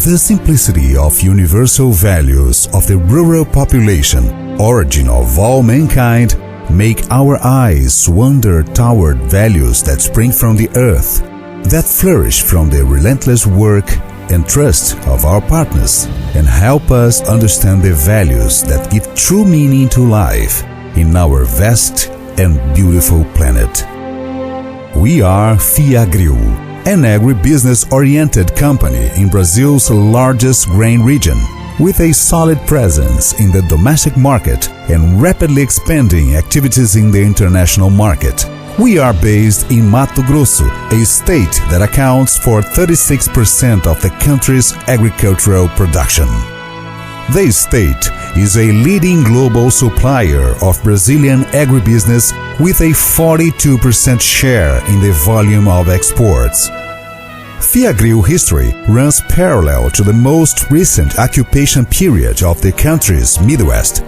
The simplicity of universal values of the rural population, origin of all mankind, make our eyes wander toward values that spring from the earth, that flourish from the relentless work and trust of our partners, and help us understand the values that give true meaning to life in our vast and beautiful planet. We are Friagil, an agribusiness-oriented company in Brazil's largest grain region, with a solid presence in the domestic market and rapidly expanding activities in the international market. We are based in Mato Grosso, a state that accounts for 36% of the country's agricultural production. The state is a leading global supplier of Brazilian agribusiness with a 42% share in the volume of exports. Friagil history runs parallel to the most recent occupation period of the country's Midwest.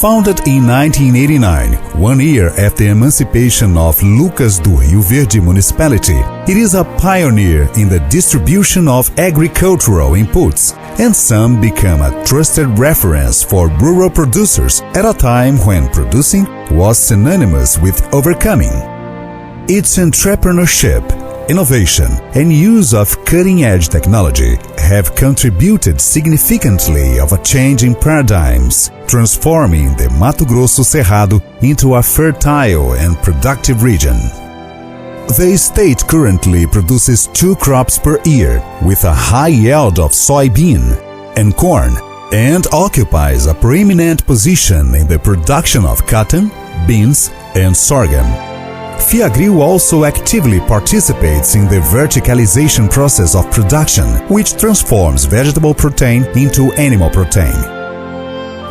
Founded in 1989, 1 year after the emancipation of Lucas do Rio Verde municipality, it is a pioneer in the distribution of agricultural inputs, and some become a trusted reference for rural producers at a time when producing was synonymous with overcoming. Its entrepreneurship, innovation, and use of cutting-edge technology have contributed significantly of a change in paradigms, transforming the Mato Grosso Cerrado into a fertile and productive region. The state currently produces 2 crops per year, with a high yield of soybean and corn, and occupies a preeminent position in the production of cotton, beans, and sorghum. Friagil also actively participates in the verticalization process of production, which transforms vegetable protein into animal protein.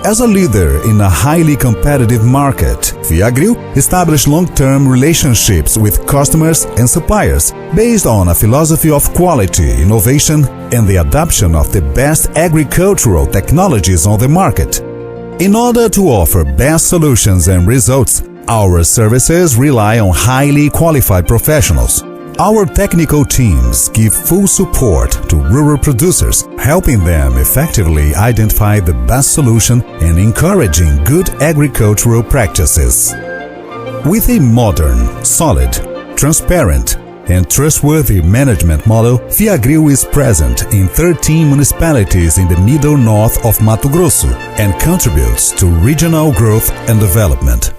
As a leader in a highly competitive market, Friagil established long-term relationships with customers and suppliers based on a philosophy of quality, innovation, and the adoption of the best agricultural technologies on the market. In order to offer best solutions and results, our services rely on highly qualified professionals. Our technical teams give full support to rural producers, helping them effectively identify the best solution and encouraging good agricultural practices. With a modern, solid, transparent, and trustworthy management model, Friagil is present in 13 municipalities in the middle north of Mato Grosso and contributes to regional growth and development.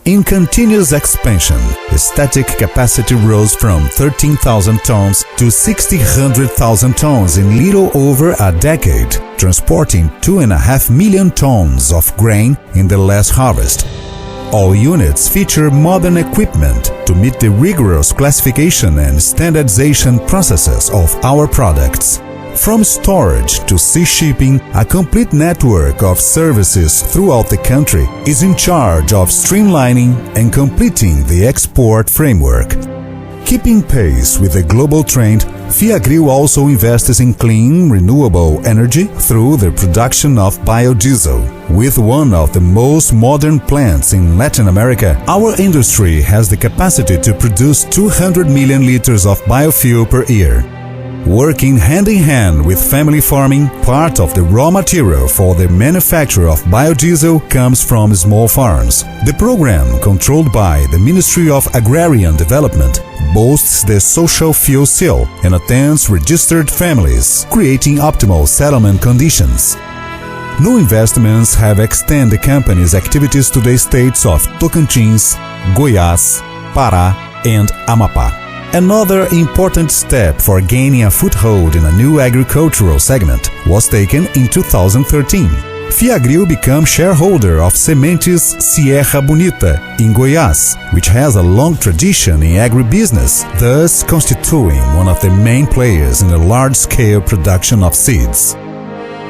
In continuous expansion, static capacity rose from 13,000 tons to 600,000 tons in little over a decade, transporting 2.5 million tons of grain in the last harvest. All units feature modern equipment to meet the rigorous classification and standardization processes of our products. From storage to sea shipping, a complete network of services throughout the country is in charge of streamlining and completing the export framework. Keeping pace with the global trend, Friagil also invests in clean, renewable energy through the production of biodiesel. With one of the most modern plants in Latin America, our industry has the capacity to produce 200 million liters of biofuel per year. Working hand-in-hand with family farming, part of the raw material for the manufacture of biodiesel comes from small farms. The program, controlled by the Ministry of Agrarian Development, boasts the social fuel seal and attends registered families, creating optimal settlement conditions. New investments have extended the company's activities to the states of Tocantins, Goiás, Pará, and Amapá. Another important step for gaining a foothold in a new agricultural segment was taken in 2013. Friagil became shareholder of Sementes Sierra Bonita in Goiás, which has a long tradition in agribusiness, thus constituting one of the main players in the large-scale production of seeds.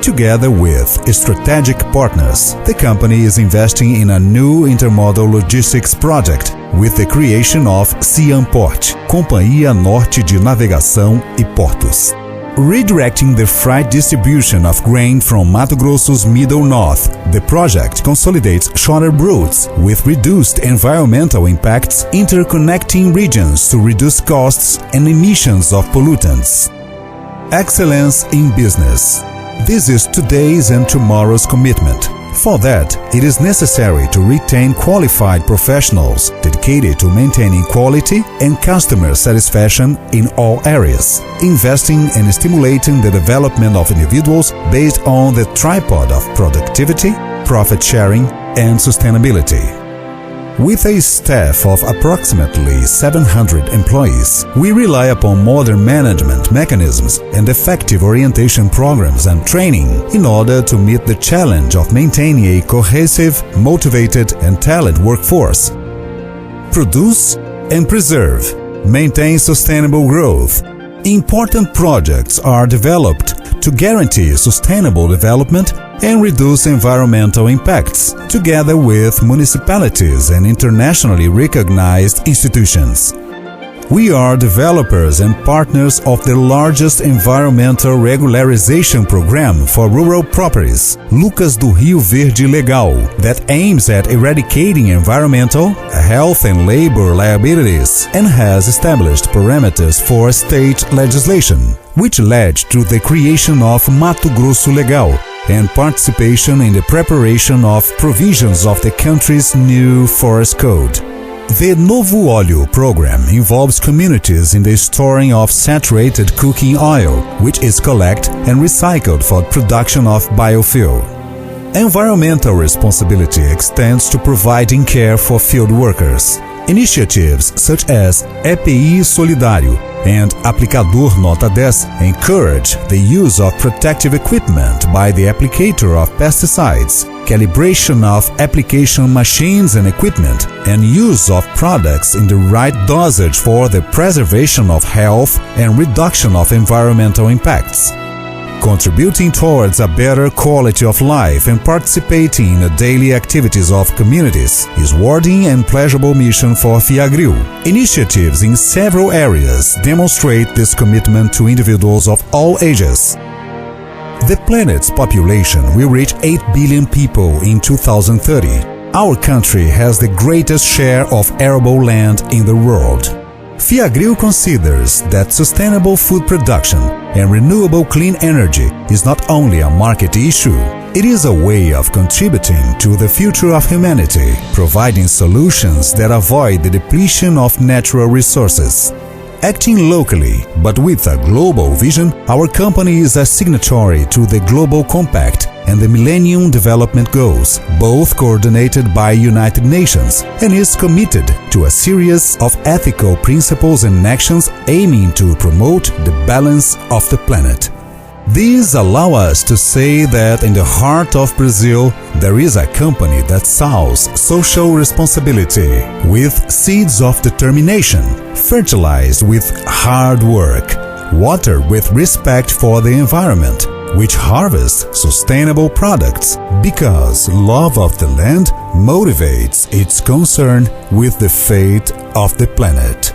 Together with strategic partners, the company is investing in a new intermodal logistics project with the creation of Ciamport, Companhia Norte de Navegação e Portos. Redirecting the freight distribution of grain from Mato Grosso's middle north, the project consolidates shorter routes with reduced environmental impacts, interconnecting regions to reduce costs and emissions of pollutants. excellence in business. This is today's and tomorrow's commitment. For that, it is necessary to retain qualified professionals dedicated to maintaining quality and customer satisfaction in all areas, investing and stimulating the development of individuals based on the tripod of productivity, profit sharing, and sustainability. With a staff of approximately 700 employees, we rely upon modern management mechanisms and effective orientation programs and training in order to meet the challenge of maintaining a cohesive, motivated, and talented workforce. Produce and preserve. Maintain sustainable growth. Important projects are developed to guarantee sustainable development and reduce environmental impacts, together with municipalities and internationally recognized institutions. We are developers and partners of the largest environmental regularization program for rural properties, Lucas do Rio Verde Legal, that aims at eradicating environmental, health and labor liabilities and has established parameters for state legislation, which led to the creation of Mato Grosso Legal and participation in the preparation of provisions of the country's new forest code. The Novo Óleo program involves communities in the storing of saturated cooking oil, which is collected and recycled for production of biofuel. Environmental responsibility extends to providing care for field workers. Initiatives such as EPI Solidário and Aplicador Nota 10 encourage the use of protective equipment by the applicator of pesticides, calibration of application machines and equipment, and use of products in the right dosage for the preservation of health and reduction of environmental impacts. Contributing towards a better quality of life and participating in the daily activities of communities is worthy and pleasurable mission for Friagil. Initiatives in several areas demonstrate this commitment to individuals of all ages. The planet's population will reach 8 billion people in 2030. Our country has the greatest share of arable land in the world. Friagil considers that sustainable food production and renewable clean energy is not only a market issue, it is a way of contributing to the future of humanity, providing solutions that avoid the depletion of natural resources. Acting locally, but with a global vision, our company is a signatory to the Global Compact and the Millennium Development Goals, both coordinated by United Nations, and is committed to a series of ethical principles and actions aiming to promote the balance of the planet. These allow us to say that in the heart of Brazil, there is a company that sows social responsibility with seeds of determination, fertilized with hard work, watered with respect for the environment, which harvests sustainable products because love of the land motivates its concern with the fate of the planet.